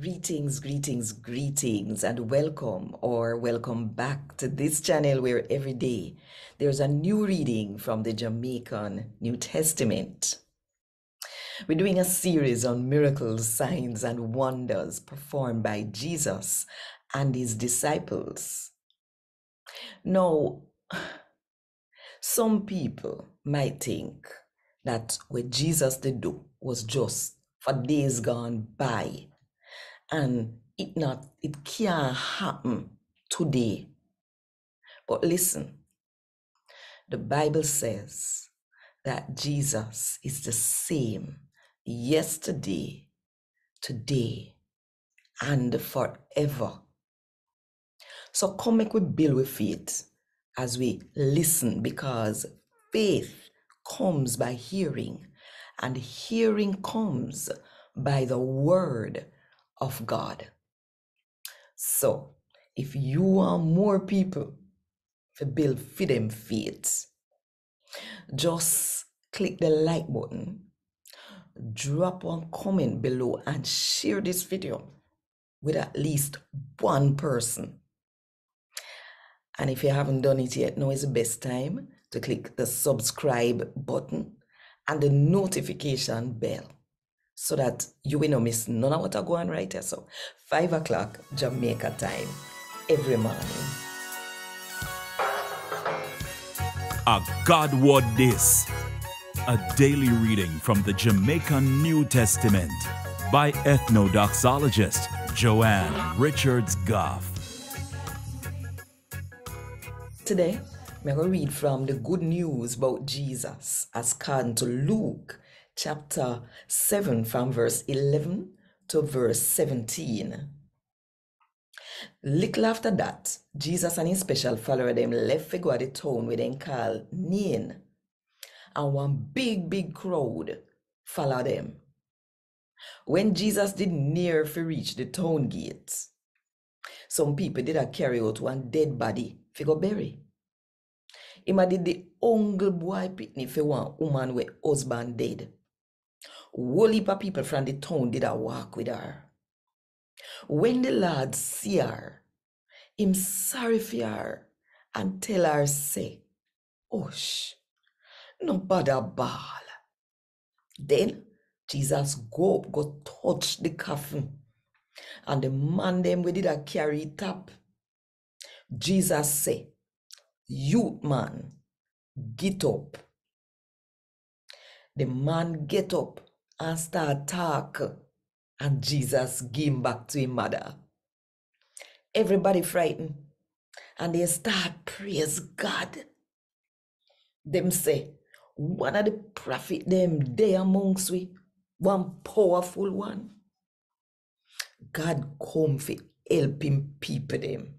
Greetings, greetings, greetings, and welcome or welcome back to this channel where every day there's a new reading from the Jamaican New Testament. We're doing a series on miracles, signs, and wonders performed by Jesus and his disciples. Now, some people might think that what Jesus did do was just for days gone by, and it can't happen today. But listen, the Bible says that Jesus is the same yesterday, today, and forever. So come make we build with faith as we listen, because faith comes by hearing, and hearing comes by the word of God. So if you want more people to build for them faith, just click the like button, drop one comment below, and share this video with at least one person. And if you haven't done it yet, now is the best time to click the subscribe button and the notification bell, so that you will not miss none of what I go on right here. So 5 o'clock Jamaica time every morning. A God Word This, a daily reading from the Jamaican New Testament by Ethnodoxologist Joanne Richards Goffe. Today, I'm going to read from the good news about Jesus as according to Luke chapter 7 from verse 11 to verse 17. Little after that, Jesus and his special follower them left to go to the town where they call Nain, and one big crowd followed them. When Jesus did near to reach the town gates, some people did a carry out one dead body for go bury. Him a did the uncle boy picnic for one woman with husband dead. Whole heap of people from the town did a walk with her. When the Lord see her, him sorry for her and tell her say, "Hush, no bother ball." Then Jesus go touch the coffin, and the man them we did a carry it up. Jesus say, "Youth man, get up." The man get up and start talk, and Jesus give him back to his mother. Everybody frightened, and they start praise God. Them say, one of the prophet them there amongst we, one powerful one. God come for helping people them.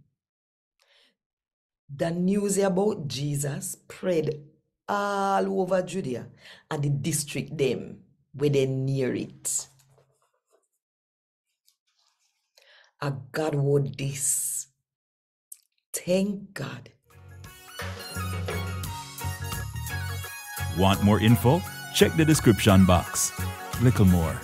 The news about Jesus spread all over Judea and the district them where they near it. A God Word This. Thank God. Want more info? Check the description box. Little more.